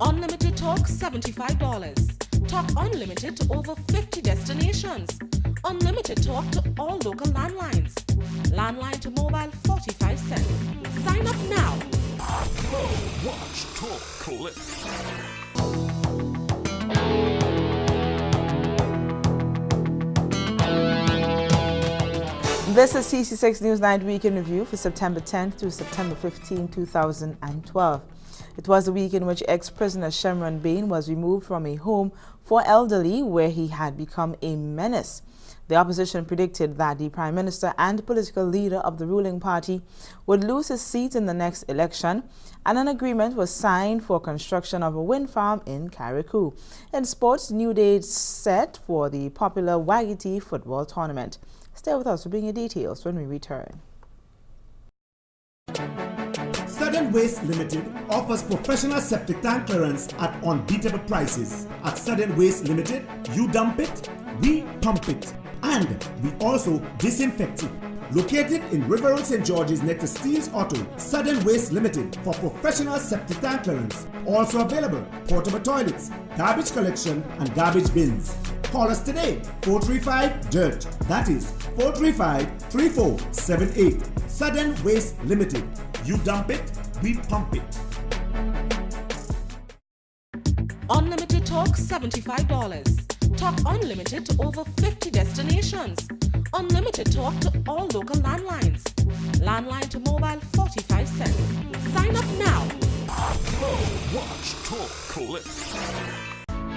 Unlimited talk, $75. Talk unlimited to over 50 destinations. Unlimited talk to all local landlines. Landline to mobile, 45 cents. Sign up now. Watch, talk, click. This is CC6 News Night Weekend Review for September 10th to September 15th, 2012. It was a week in which ex-prisoner Shimron Ben was removed from a home for elderly where he had become a menace. The opposition predicted that the Prime Minister and political leader of the ruling party would lose his seat in the next election, and an agreement was signed for construction of a wind farm in Carriacou. In sports, new dates set for the popular Wagiti football tournament. Stay with us to bring you details when we return. Sudden Waste Limited offers professional septic tank clearance at unbeatable prices. At Sudden Waste Limited, you dump it, we pump it, and we also disinfect it. Located in River Road, St. George's next to Steve's Auto, Sudden Waste Limited for professional septic tank clearance. Also available, portable toilets, garbage collection and garbage bins. Call us today, 435-DIRT. That is 435-3478. Sudden Waste Limited. You dump it, we pump it. Unlimited talk, $75. Talk unlimited to over 50 destinations. Unlimited talk to all local landlines. Landline to mobile, 45 cents. Sign up now. Watch, talk, click.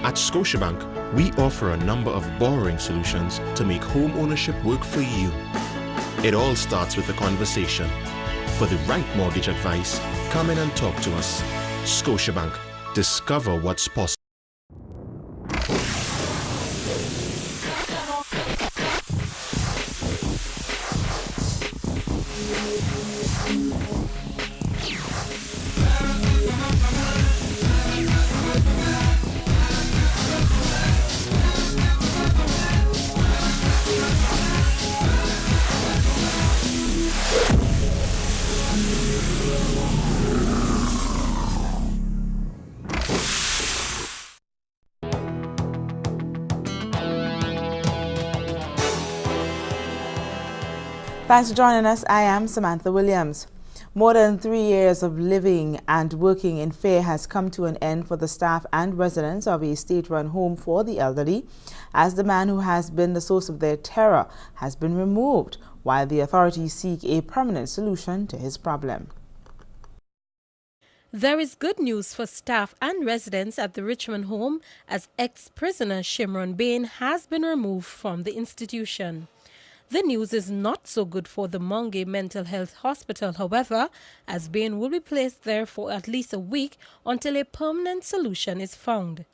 At Scotiabank, we offer a number of borrowing solutions to make home ownership work for you. It all starts with a conversation. For the right mortgage advice, come in and talk to us. Scotiabank. Discover what's possible. Thanks for joining us. I am Samantha Williams. More than 3 years of living and working in fear has come to an end for the staff and residents of a state-run home for the elderly, as the man who has been the source of their terror has been removed, while the authorities seek a permanent solution to his problem. There is good news for staff and residents at the Richmond home, as ex-prisoner Shimron Ben has been removed from the institution. The news is not so good for the Mungay Mental Health Hospital, however, as Ben will be placed there for at least a week until a permanent solution is found.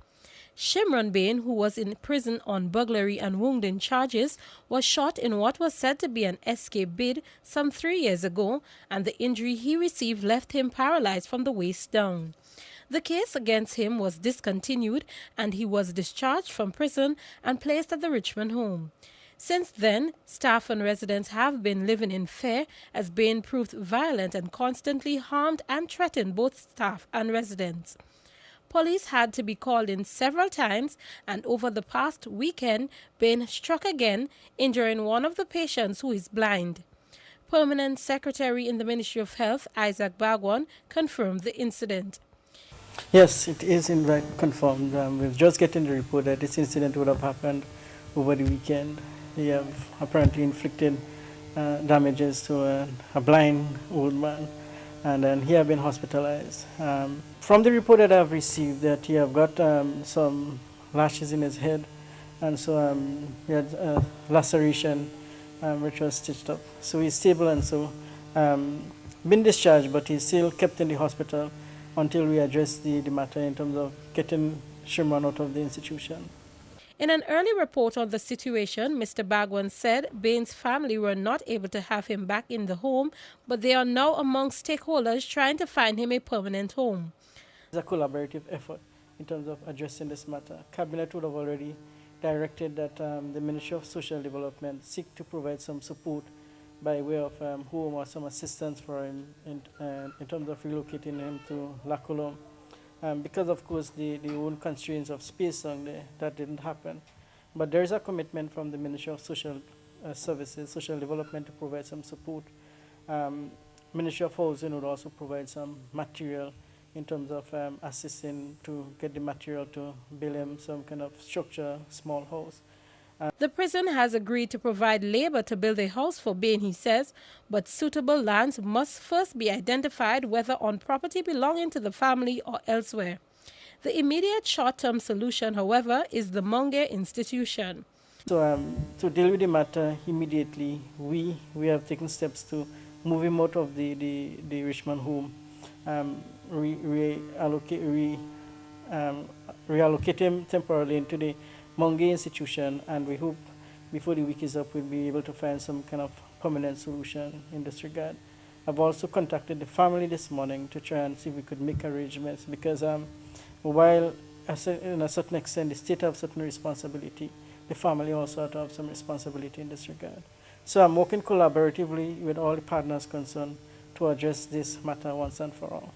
Shimron Ben, who was in prison on burglary and wounding charges, was shot in what was said to be an escape bid some 3 years ago, and the injury he received left him paralyzed from the waist down. The case against him was discontinued, and he was discharged from prison and placed at the Richmond home. Since then, staff and residents have been living in fear, as Ben proved violent and constantly harmed and threatened both staff and residents. Police had to be called in several times, and over the past weekend, Ben struck again, injuring one of the patients who is blind. Permanent Secretary in the Ministry of Health, Isaac Bagwan, confirmed the incident. Yes, it is in fact confirmed. We've just gotten the report that this incident would have happened over the weekend. He have apparently inflicted damages to a blind old man, and then he have been hospitalized. From the report that I've received, that he have got some lashes in his head, and so he had a laceration which was stitched up. So he's stable, and so been discharged, but he's still kept in the hospital until we address the matter in terms of getting Shimron out of the institution. In an early report on the situation, Mr. Bagwan said Ben's family were not able to have him back in the home, but they are now among stakeholders trying to find him a permanent home. It's a collaborative effort in terms of addressing this matter. Cabinet would have already directed that the Ministry of Social Development seek to provide some support by way of home or some assistance for him in terms of relocating him to Lacolom. Because of course the own constraints of space on there, that didn't happen. But there is a commitment from the Ministry of Social Services, Social Development to provide some support. Ministry of Housing would also provide some material in terms of assisting to get the material to build him some kind of structure, small house. The prison has agreed to provide labor to build a house for Bain, he says, but suitable lands must first be identified, whether on property belonging to the family or elsewhere. The immediate short-term solution, however, is the Monge institution. So to deal with the matter immediately, we have taken steps to move him out of the Richmond home, reallocate him temporarily into the Monge institution, and we hope before the week is up we'll be able to find some kind of permanent solution in this regard. I've also contacted the family this morning to try and see if we could make arrangements, because while in a certain extent the state have certain responsibility, the family also have to have some responsibility in this regard. So I'm working collaboratively with all the partners concerned to address this matter once and for all.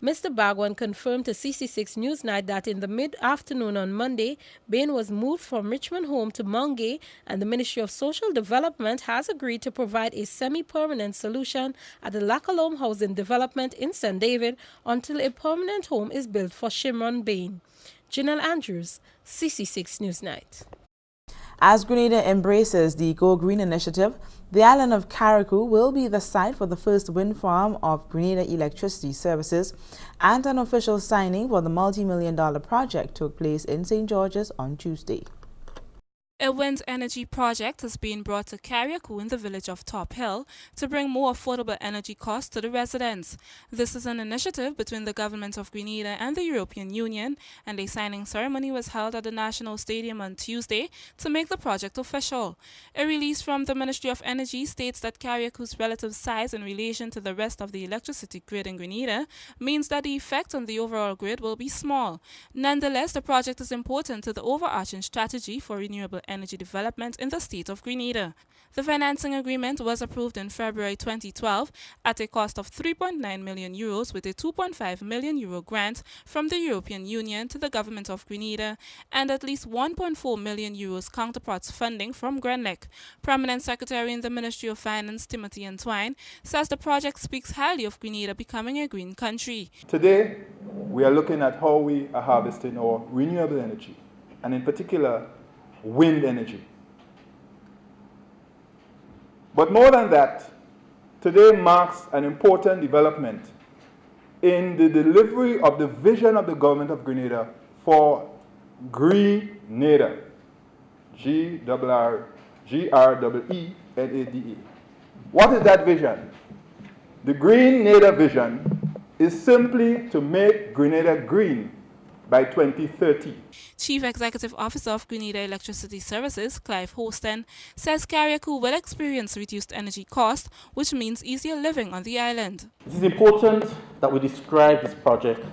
Mr. Bagwan confirmed to CC6 Newsnight that in the mid-afternoon on Monday, Bain was moved from Richmond home to Monge, and the Ministry of Social Development has agreed to provide a semi-permanent solution at the Lackalome Housing Development in St. David until a permanent home is built for Shimron Ben. Janelle Andrews, CC6 Newsnight. As Grenada embraces the Go Green initiative, the island of Carriacou will be the site for the first wind farm of Grenada Electricity Services, and an official signing for the multi-million-dollar project took place in St. George's on Tuesday. A wind energy project is being brought to Carriacou in the village of Top Hill to bring more affordable energy costs to the residents. This is an initiative between the government of Grenada and the European Union, and a signing ceremony was held at the National Stadium on Tuesday to make the project official. A release from the Ministry of Energy states that Carriacou's relative size in relation to the rest of the electricity grid in Grenada means that the effect on the overall grid will be small. Nonetheless, the project is important to the overarching strategy for renewable energy development in the state of Grenada. The financing agreement was approved in February 2012 at a cost of €3.9 million with a €2.5 million grant from the European Union to the government of Grenada and at least €1.4 million counterparts funding from Grenlec. Prominent Secretary in the Ministry of Finance, Timothy Entwine, says the project speaks highly of Grenada becoming a green country. Today, we are looking at how we are harvesting our renewable energy, and in particular, wind energy. But more than that, today marks an important development in the delivery of the vision of the government of Grenada for Greenada, G-R-E-E-N-A-D-E. What is that vision? The Greenada vision is simply to make Grenada green by 2030. Chief Executive Officer of Grenada Electricity Services, Clive Hosten, says Carriacou will experience reduced energy costs, which means easier living on the island. It is important that we describe this project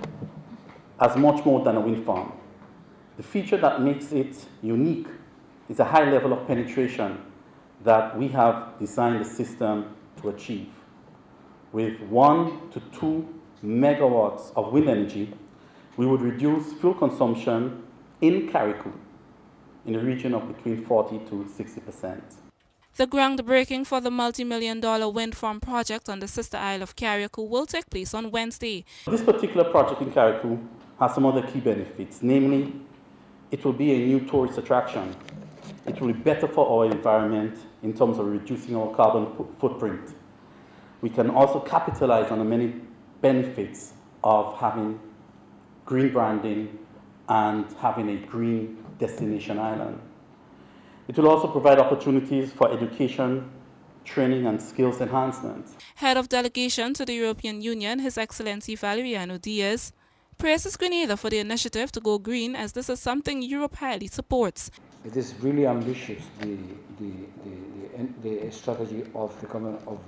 as much more than a wind farm. The feature that makes it unique is a high level of penetration that we have designed the system to achieve. With 1 to 2 megawatts of wind energy, we would reduce fuel consumption in Carriacou in the region of between 40 to 60%. The groundbreaking for the multi-million-dollar wind farm project on the sister isle of Carriacou will take place on Wednesday. This particular project in Carriacou has some other key benefits, namely, it will be a new tourist attraction. It will be better for our environment in terms of reducing our carbon footprint. We can also capitalize on the many benefits of having green branding and having a green destination island. It will also provide opportunities for education, training and skills enhancement. Head of Delegation to the European Union, His Excellency Valeriano Diaz, praises Grenada for the initiative to go green, as this is something Europe highly supports. It is really ambitious, the strategy of the government of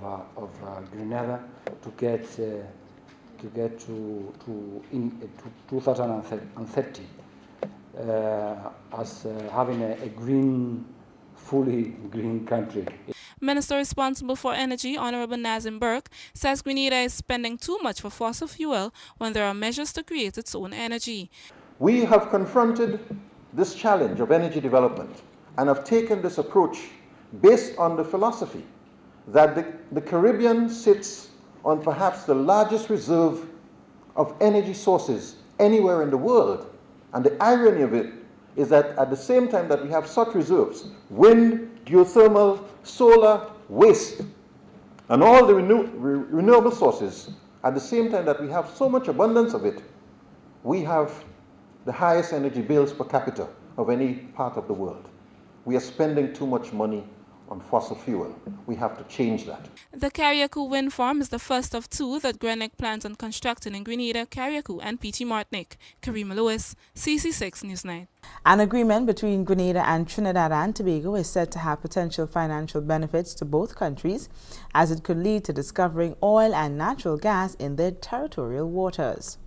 Grenada to get to 2030 as having a green, fully green country. Minister responsible for energy, Honorable Nazim Burke, says Grenada is spending too much for fossil fuel when there are measures to create its own energy. We have confronted this challenge of energy development and have taken this approach based on the philosophy that the Caribbean sits on perhaps the largest reserve of energy sources anywhere in the world. And the irony of it is that at the same time that we have such reserves, wind, geothermal, solar, waste, and all the renewable sources, at the same time that we have so much abundance of it, we have the highest energy bills per capita of any part of the world. We are spending too much money on fossil fuel. We have to change that. The Carriacou wind farm is the first of two that Grenek plans on constructing in Grenada, Carriacou and P.T. Martinique. Karima Lewis, CC6 Newsnight. An agreement between Grenada and Trinidad and Tobago is said to have potential financial benefits to both countries, as it could lead to discovering oil and natural gas in their territorial waters.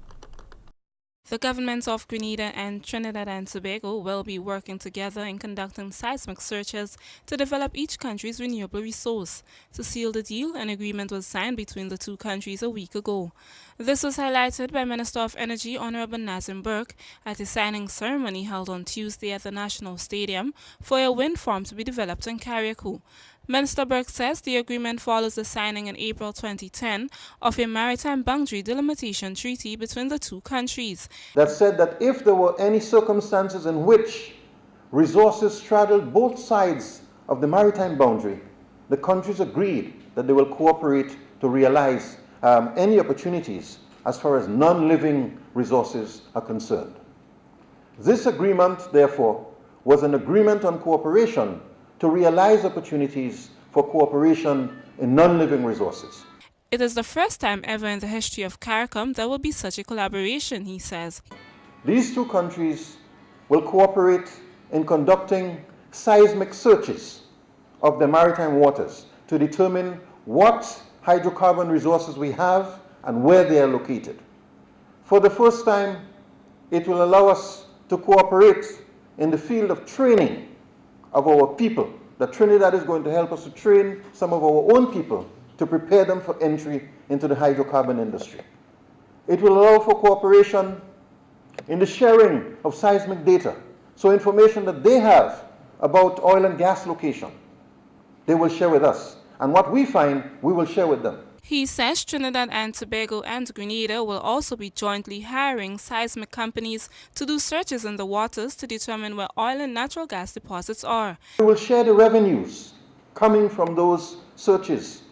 The governments of Grenada and Trinidad and Tobago will be working together in conducting seismic searches to develop each country's renewable resource. To seal the deal, an agreement was signed between the two countries a week ago. This was highlighted by Minister of Energy, Honorable Nazim Burke, at a signing ceremony held on Tuesday at the National Stadium for a wind farm to be developed in Carriacou. Minister Burke says the agreement follows the signing in April 2010 of a maritime boundary delimitation treaty between the two countries. That said that if there were any circumstances in which resources straddled both sides of the maritime boundary, the countries agreed that they will cooperate to realize any opportunities as far as non-living resources are concerned. This agreement, therefore, was an agreement on cooperation to realize opportunities for cooperation in non-living resources. It is the first time ever in the history of CARICOM there will be such a collaboration, he says. These two countries will cooperate in conducting seismic searches of the maritime waters to determine what hydrocarbon resources we have and where they are located. For the first time, it will allow us to cooperate in the field of training of our people. That Trinidad is going to help us to train some of our own people to prepare them for entry into the hydrocarbon industry. It will allow for cooperation in the sharing of seismic data, so information that they have about oil and gas location, they will share with us. And what we find, we will share with them. He says Trinidad and Tobago and Grenada will also be jointly hiring seismic companies to do searches in the waters to determine where oil and natural gas deposits are. We will share the revenues coming from those searches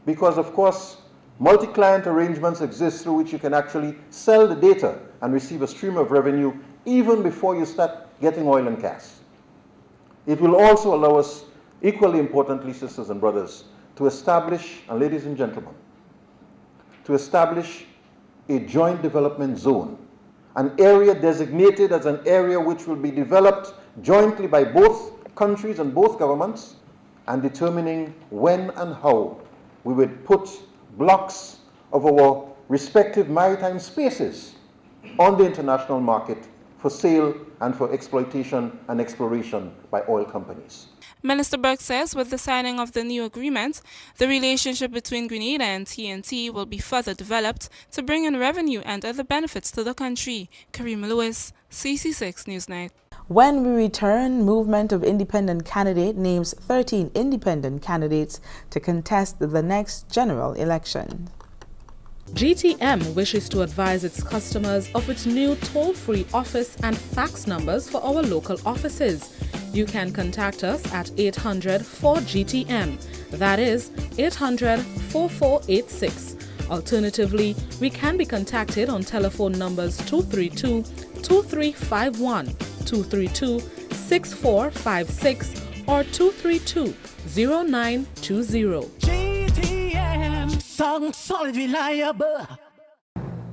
because, of course, multi-client arrangements exist through which you can actually sell the data and receive a stream of revenue even before you start getting oil and gas. It will also allow us, equally importantly, sisters and brothers, to establish, and ladies and gentlemen, to establish a joint development zone, an area designated as an area which will be developed jointly by both countries and both governments, and determining when and how we would put blocks of our respective maritime spaces on the international market for sale and for exploitation and exploration by oil companies. Minister Burke says with the signing of the new agreement, the relationship between Grenada and TNT will be further developed to bring in revenue and other benefits to the country. Karima Lewis, CC6 Newsnight. When we return, Movement of Independent Candidate names 13 independent candidates to contest the next general election. GTM wishes to advise its customers of its new toll-free office and fax numbers for our local offices. You can contact us at 800-4GTM, that is 800-4486. Alternatively, we can be contacted on telephone numbers 232-2351, 232-6456 or 232-0920. GTM, song solid, reliable.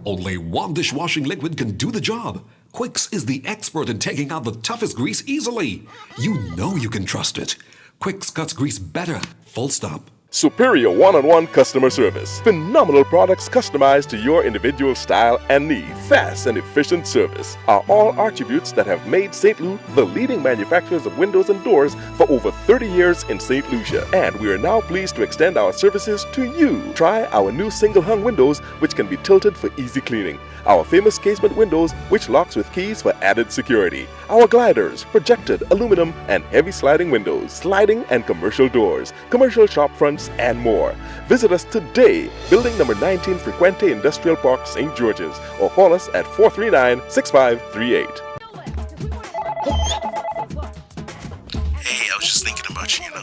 Only one dishwashing liquid can do the job. Quicks is the expert in taking out the toughest grease easily. You know you can trust it. Quicks cuts grease better, full stop. Superior one-on-one customer service. Phenomenal products customized to your individual style and need. Fast and efficient service are all attributes that have made St. Louis the leading manufacturers of windows and doors for over 30 years in St. Lucia. And we are now pleased to extend our services to you. Try our new single-hung windows, which can be tilted for easy cleaning. Our famous casement windows, which locks with keys for added security. Our gliders, projected aluminum and heavy sliding windows, sliding and commercial doors, commercial shop fronts, and more. Visit us today, building number 19 Frequente Industrial Park, St. George's, or call us at 439-6538. Hey, I was just thinking about you, you know.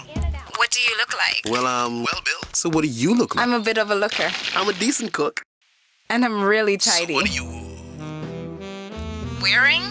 What do you look like? Well built. So what do you look like? I'm a bit of a looker. I'm a decent cook. And I'm really tidy. So what are you wearing?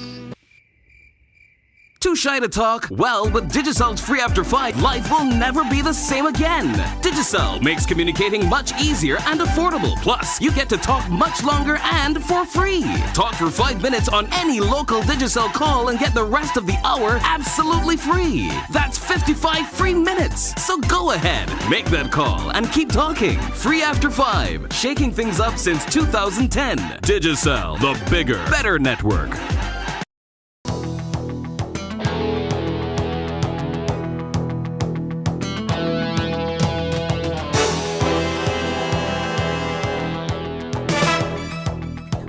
Too shy to talk? Well, with Digicel's Free After 5, life will never be the same again. Digicel makes communicating much easier and affordable. Plus, you get to talk much longer and for free. Talk for 5 minutes on any local Digicel call and get the rest of the hour absolutely free. That's 55 free minutes. So go ahead, make that call and keep talking. Free After 5, shaking things up since 2010. Digicel, the bigger, better network.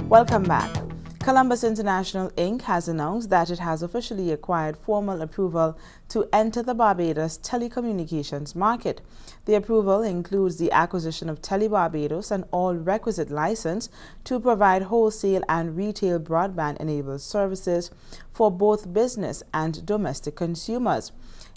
Welcome back. Columbus International Inc. has announced that it has officially acquired formal approval to enter the Barbados telecommunications market. The approval includes the acquisition of Tele-Barbados and all requisite license to provide wholesale and retail broadband-enabled services for both business and domestic consumers.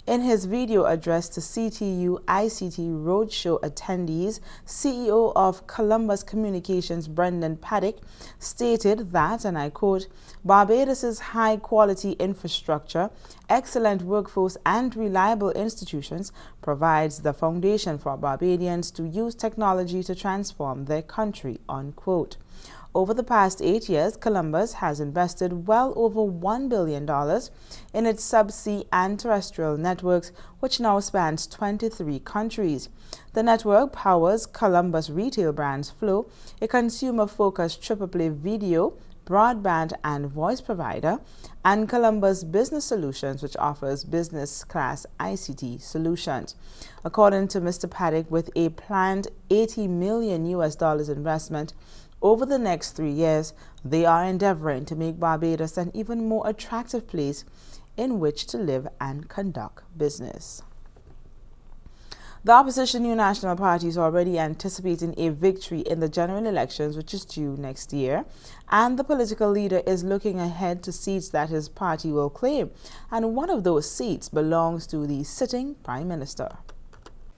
In his video address to CTU ICT Roadshow attendees, CEO of Columbus Communications Brendan Paddock stated that, and I quote, Barbados's high-quality infrastructure, excellent workforce and reliable institutions provides the foundation for Barbadians to use technology to transform their country, unquote. Over the past 8 years, Columbus has invested well over $1 billion in its subsea and terrestrial networks, which now spans 23 countries. The network powers Columbus retail brands Flow, a consumer-focused triple-play video, broadband and voice provider, and Columbus Business Solutions, which offers business-class ICT solutions. According to Mr. Paddock, with a planned $80 million investment over the next 3 years, they are endeavoring to make Barbados an even more attractive place in which to live and conduct business. The opposition New National Party is already anticipating a victory in the general elections, which is due next year, and the political leader is looking ahead to seats that his party will claim, and one of those seats belongs to the sitting Prime Minister.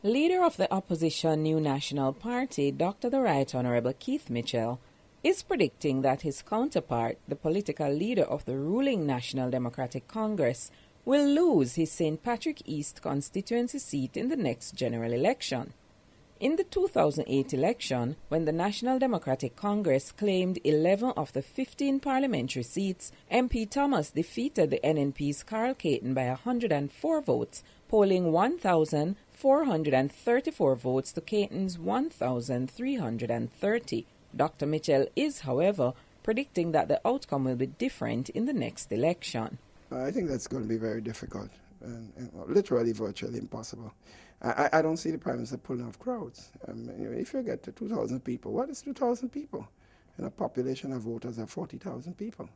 Leader of the opposition New National Party, Dr. the Right Honorable Keith Mitchell, is predicting that his counterpart, the political leader of the ruling National Democratic Congress, will lose his St. Patrick East constituency seat in the next general election. In the 2008 election, when the National Democratic Congress claimed 11 of the 15 parliamentary seats, MP Thomas defeated the NNP's Carl Caton by 104 votes, polling 1,434 votes to Caton's 1,330. Dr. Mitchell is, however, predicting that the outcome will be different in the next election. I think that's going to be very difficult, and literally virtually impossible. I don't see the Prime Minister pulling off crowds. If you get to 2,000 people, what is 2,000 people in a population of voters of 40,000 people?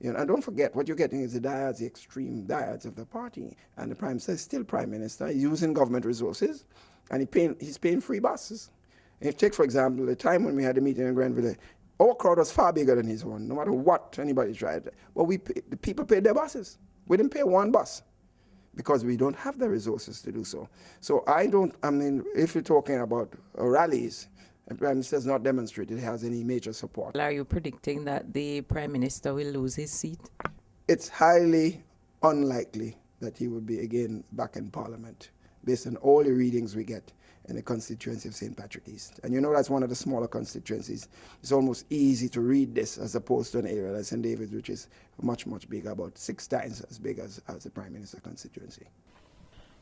And don't forget, what you're getting is the dyads, the extreme dyads of the party. And the Prime Minister is still Prime Minister, using government resources, and he's paying free buses. If you take, for example, the time when we had a meeting in Grenville, our crowd was far bigger than his one, no matter what anybody tried. But the people paid their buses. We didn't pay one bus because we don't have the resources to do so. So if you're talking about rallies, the Prime Minister has not demonstrated he has any major support. Are you predicting that the Prime Minister will lose his seat? It's highly unlikely that he will be again back in Parliament, based on all the readings we get in the constituency of St. Patrick East. And that's one of the smaller constituencies. It's almost easy to read this as opposed to an area like St. David's, which is much, much bigger, about 6 times as big as the Prime Minister constituency.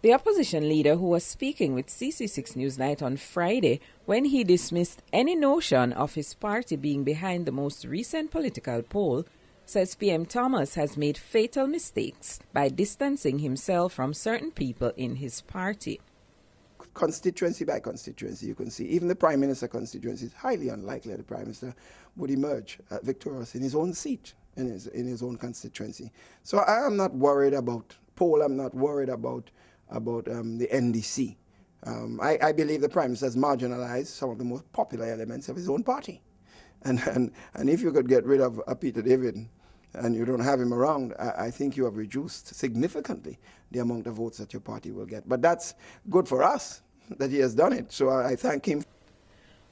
The opposition leader, who was speaking with CC6 Newsnight on Friday when he dismissed any notion of his party being behind the most recent political poll, says PM Thomas has made fatal mistakes by distancing himself from certain people in his party. Constituency by constituency, you can see even the Prime Minister constituency is highly unlikely that the Prime Minister would emerge victorious in his own seat, in his own constituency. So I am not worried about poll. I'm not worried about the NDC. I believe the Prime Minister has marginalized some of the most popular elements of his own party. And if you could get rid of Peter David and you don't have him around, I think you have reduced significantly the amount of votes that your party will get. But that's good for us that he has done it, so I thank him.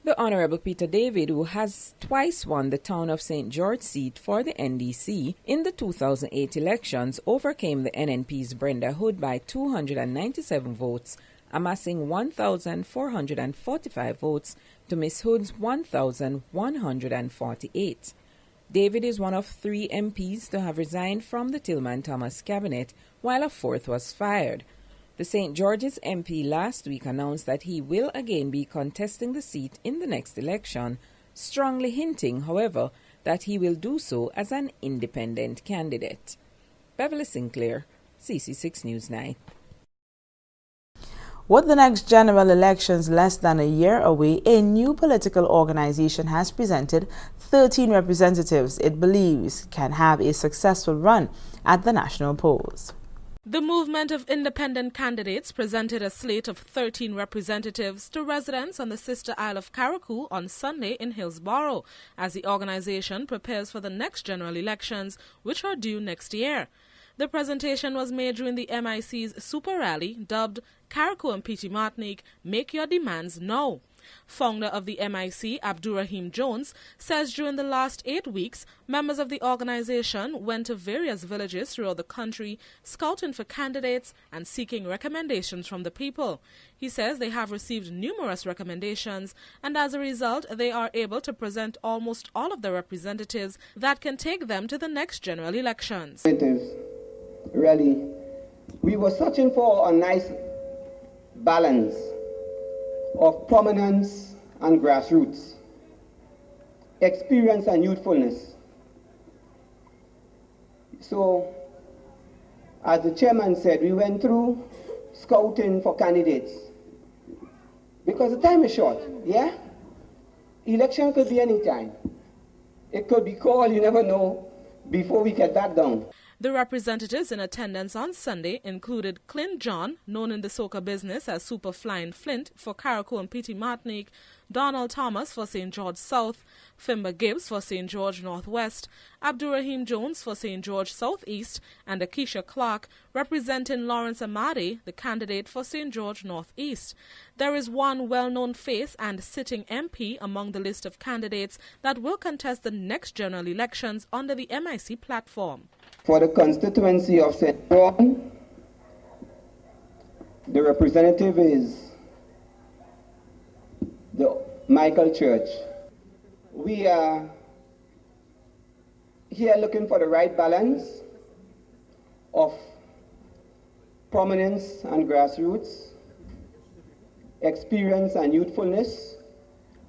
The Honourable Peter David, who has twice won the town of St. George seat for the NDC in the 2008 elections, overcame the NNP's Brenda Hood by 297 votes, amassing 1,445 votes to Miss Hood's 1,148. David is one of 3 MPs to have resigned from the Tillman Thomas cabinet, while a 4th was fired. The St. George's MP last week announced that he will again be contesting the seat in the next election, strongly hinting, however, that he will do so as an independent candidate. Beverly Sinclair, CC6 Newsnight. With the next general elections less than a year away, a new political organization has presented 13 representatives it believes can have a successful run at the national polls. The movement of independent candidates presented a slate of 13 representatives to residents on the sister Isle of Carriacou on Sunday in Hillsborough, as the organization prepares for the next general elections, which are due next year. The presentation was made during the MIC's super rally dubbed Carriacou and Petite Martinique Make Your Demands Now. Founder of the MIC, Abdurrahim Jones, says during the last 8 weeks, members of the organization went to various villages throughout the country, scouting for candidates and seeking recommendations from the people. He says they have received numerous recommendations, and as a result, they are able to present almost all of the representatives that can take them to the next general elections. Really, we were searching for a nice balance of prominence and grassroots, experience and youthfulness. So, as the chairman said, we went through scouting for candidates because the time is short, yeah? Election could be any time. It could be called, you never know, before we get that done. The representatives in attendance on Sunday included Clint John, known in the soca business as Super Flying Flint for Carriacou and Petite Martinique, Donald Thomas for St. George South, Fimber Gibbs for St. George Northwest, Abdurrahim Jones for St. George Southeast, and Akeisha Clark representing Lawrence Amade, the candidate for St. George Northeast. There is one well-known face and sitting MP among the list of candidates that will contest the next general elections under the MIC platform. For the constituency of St. John, the representative is the Michael Church. We are here looking for the right balance of prominence and grassroots, experience and youthfulness,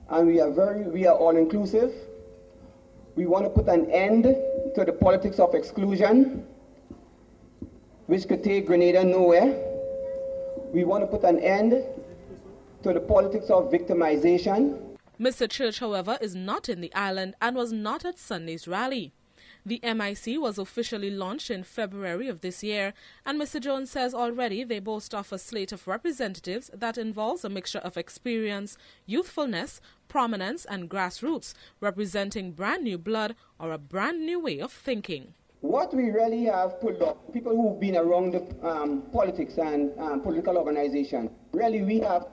and we are all inclusive. We want to put an end to the politics of exclusion, which could take Grenada nowhere. We want to put an end to the politics of victimization. Mr. Church, however, is not in the island and was not at Sunday's rally. The MIC was officially launched in February of this year, and Mr. Jones says already they boast of a slate of representatives that involves a mixture of experience, youthfulness, prominence, and grassroots, representing brand new blood or a brand new way of thinking. What we really have pulled off, people who've been around the politics and political organization, really we have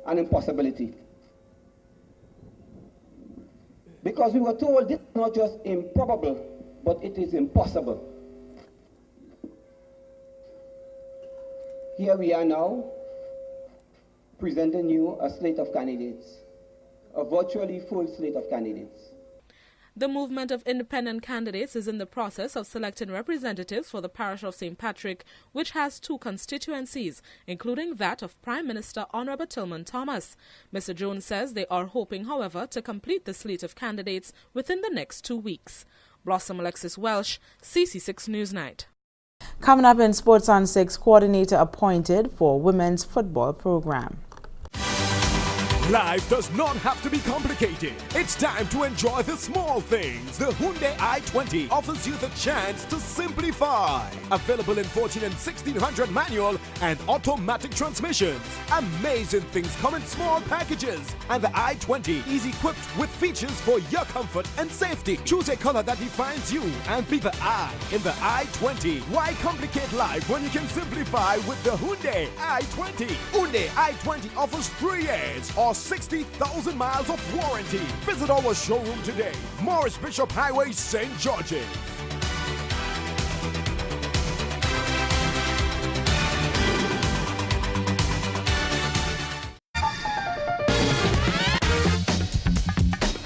an impossibility. Because we were told this is not just improbable, but it is impossible. Here we are now, presenting you a slate of candidates, a virtually full slate of candidates. The movement of independent candidates is in the process of selecting representatives for the parish of St. Patrick, which has 2 constituencies, including that of Prime Minister Honorable Tillman Thomas. Mr. Jones says they are hoping, however, to complete the slate of candidates within the next 2 weeks. Blossom Alexis Welsh, CC6 Newsnight. Coming up in Sports on 6, coordinator appointed for women's football program. Life does not have to be complicated. It's time to enjoy the small things. The Hyundai i20 offers you the chance to simplify. Available in 14 and 1600 manual and automatic transmissions. Amazing things come in small packages. And the i20 is equipped with features for your comfort and safety. Choose a color that defines you and be the I in the i20. Why complicate life when you can simplify with the Hyundai i20? Hyundai i20 offers 3 years or 60,000 miles of warranty. Visit our showroom today, Morris Bishop Highway, St. George's.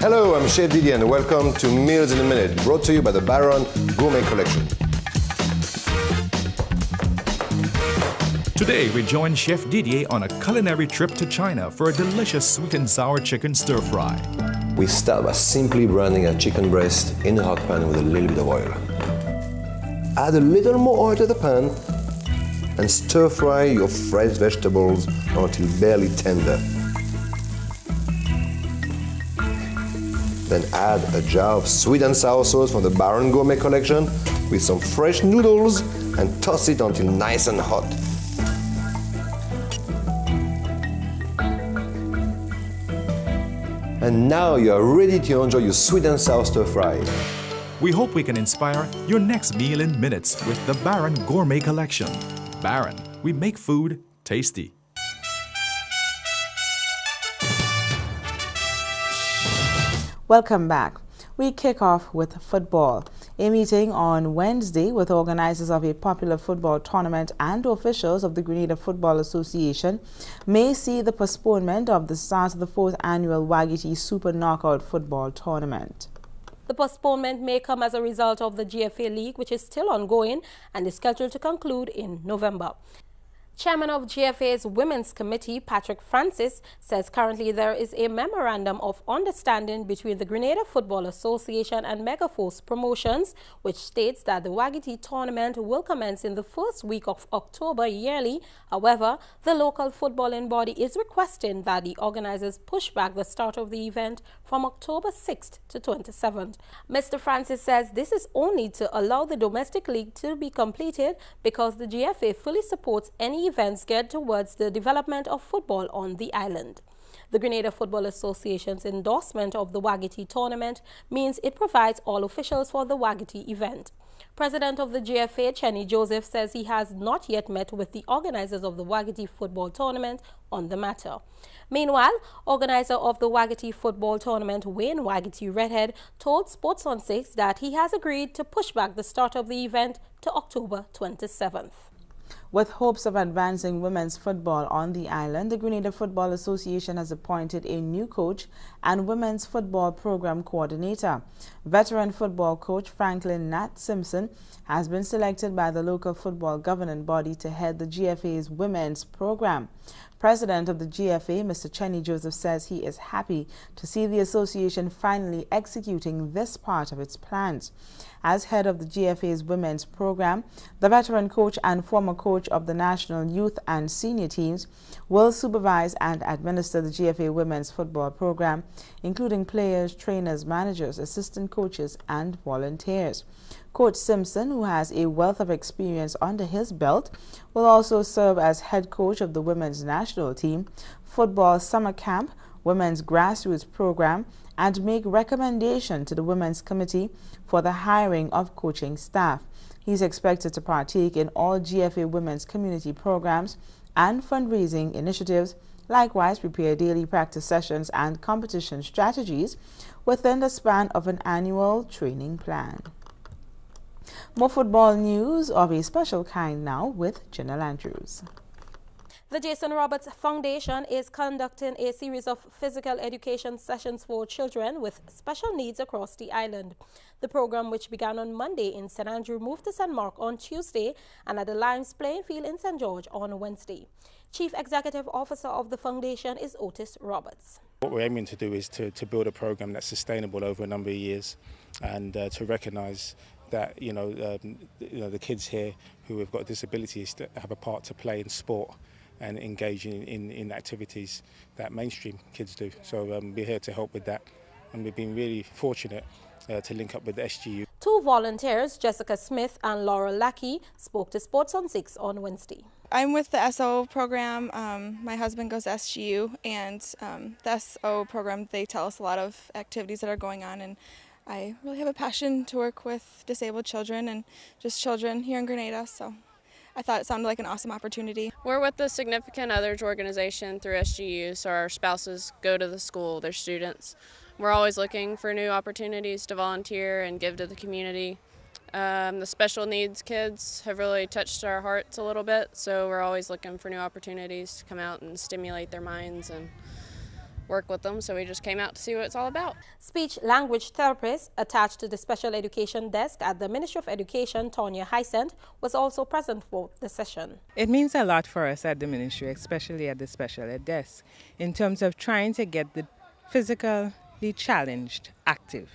Hello, I'm Chef Didier and welcome to Meals in a Minute, brought to you by the Baron Gourmet Collection. Today, we join Chef Didier on a culinary trip to China for a delicious sweet and sour chicken stir-fry. We start by simply branding a chicken breast in a hot pan with a little bit of oil. Add a little more oil to the pan and stir-fry your fresh vegetables until barely tender. Then add a jar of sweet and sour sauce from the Baron Gourmet Collection with some fresh noodles and toss it until nice and hot. And now you are ready to enjoy your sweet and sour stir fry. We hope we can inspire your next meal in minutes with the Baron Gourmet Collection. Baron, we make food tasty. Welcome back. We kick off with football. A meeting on Wednesday with organizers of a popular football tournament and officials of the Grenada Football Association may see the postponement of the start of the 4th annual Wagiti Super Knockout Football Tournament. The postponement may come as a result of the GFA League, which is still ongoing and is scheduled to conclude in November. Chairman of GFA's Women's Committee, Patrick Francis, says currently there is a memorandum of understanding between the Grenada Football Association and Megaforce Promotions, which states that the Wagiti tournament will commence in the first week of October yearly. However, the local footballing body is requesting that the organizers push back the start of the event from October 6th to 27th. Mr. Francis says this is only to allow the domestic league to be completed because the GFA fully supports any events geared towards the development of football on the island. The Grenada Football Association's endorsement of the Wagiti tournament means it provides all officials for the Wagiti event. President of the GFA, Chenny Joseph, says he has not yet met with the organizers of the Wagiti football tournament on the matter. Meanwhile, organizer of the Wagiti football tournament, Wayne Wagiti Redhead, told Sports on 6 that he has agreed to push back the start of the event to October 27th. With hopes of advancing women's football on the island, the Grenada Football Association has appointed a new coach and women's football program coordinator. Veteran football coach Franklin Nat Simpson has been selected by the local football governing body to head the GFA's women's program. President of the GFA, Mr. Chenny Joseph, says he is happy to see the association finally executing this part of its plans. As head of the GFA's women's program, the veteran coach and former coach of the national youth and senior teams will supervise and administer the GFA women's football program, including players, trainers, managers, assistant coaches, and volunteers. Coach Simpson, who has a wealth of experience under his belt, will also serve as head coach of the women's national team, football summer camp, women's grassroots program, and make recommendation to the Women's Committee for the hiring of coaching staff. He's expected to partake in all GFA women's community programs and fundraising initiatives, likewise prepare daily practice sessions and competition strategies within the span of an annual training plan. More football news of a special kind now with Janelle Andrews. The Jason Roberts Foundation is conducting a series of physical education sessions for children with special needs across the island. The program, which began on Monday in St. Andrew, moved to St. Mark on Tuesday and at the Lions playing field in St. George on Wednesday. Chief Executive Officer of the foundation is Otis Roberts. What we're aiming to do is to build a program that's sustainable over a number of years, and to recognise that the kids here who have got disabilities have a part to play in sport and engage in activities that mainstream kids do. So we're here to help with that, and we've been really fortunate to link up with the SGU. Two volunteers, Jessica Smith and Laura Lackey, spoke to Sports on 6 on Wednesday. I'm with the SO program. My husband goes to SGU, and the SO program, they tell us a lot of activities that are going on, and I really have a passion to work with disabled children and just children here in Grenada, so I thought it sounded like an awesome opportunity. We're with the Significant Others organization through SGU, so our spouses go to the school, their students. We're always looking for new opportunities to volunteer and give to the community. The special needs kids have really touched our hearts a little bit, so we're always looking for new opportunities to come out and stimulate their minds and work with them, so we just came out to see what it's all about. Speech language therapist attached to the special education desk at the Ministry of Education, Tonya Hysent, was also present for the session. It means a lot for us at the ministry, especially at the special ed desk, in terms of trying to get the physically challenged active.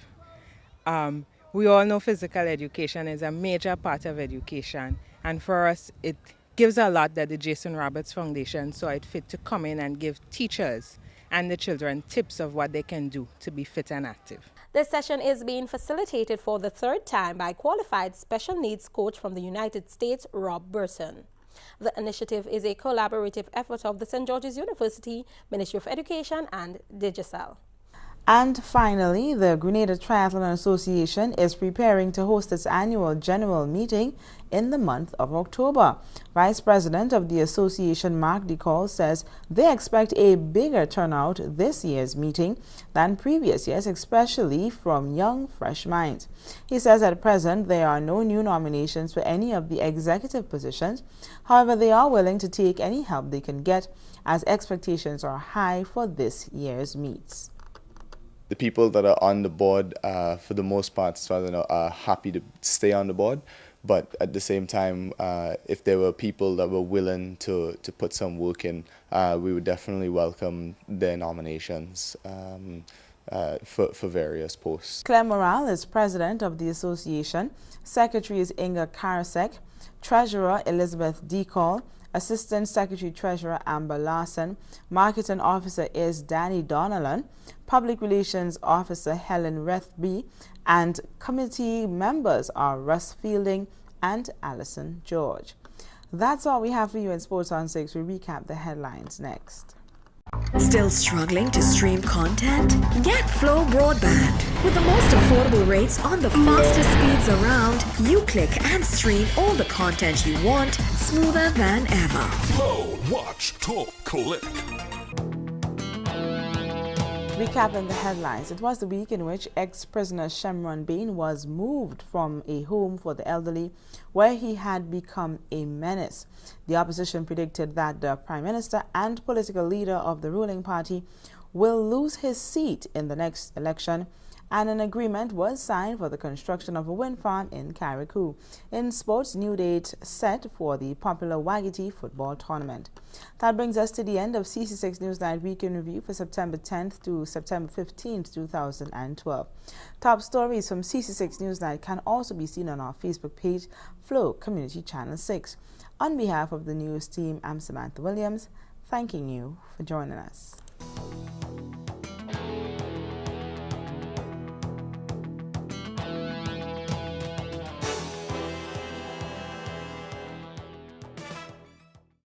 We all know physical education is a major part of education, and for us it gives a lot that the Jason Roberts Foundation saw it fit to come in and give teachers and the children tips of what they can do to be fit and active. This session is being facilitated for the third time by qualified special needs coach from the United States, Rob Burson. The initiative is a collaborative effort of the St. George's University, Ministry of Education and Digicel. And finally, the Grenada Triathlon Association is preparing to host its annual general meeting in the month of October. Vice President of the association, Mark DeCall, says they expect a bigger turnout this year's meeting than previous years, especially from young, fresh minds. He says at present there are no new nominations for any of the executive positions. However, they are willing to take any help they can get as expectations are high for this year's meets. The people that are on the board, for the most part, are happy to stay on the board. But at the same time, if there were people that were willing to put some work in, we would definitely welcome their nominations for various posts. Claire Morale is president of the association. Secretary is Inga Karasek. Treasurer Elizabeth DeCall. Assistant Secretary Treasurer Amber Larson. Marketing Officer is Danny Donnellan. Public Relations Officer Helen Rethby. And committee members are Russ Fielding and Alison George. That's all we have for you in Sports on 6. We recap the headlines next. Still struggling to stream content? Get Flow Broadband. With the most affordable rates on the fastest speeds around, you click and stream all the content you want smoother than ever. Flow, watch, talk, click. Recapping the headlines, it was the week in which ex-prisoner Shimron Ben was moved from a home for the elderly where he had become a menace. The opposition predicted that the Prime Minister and political leader of the ruling party will lose his seat in the next election, and an agreement was signed for the construction of a wind farm in Carriacou. In sports, new date set for the popular Wagiti football tournament. That brings us to the end of CC6 Newsnight Weekend Review for September 10th to September 15th, 2012. Top stories from CC6 Newsnight can also be seen on our Facebook page, Flow Community Channel 6. On behalf of the news team, I'm Samantha Williams, thanking you for joining us.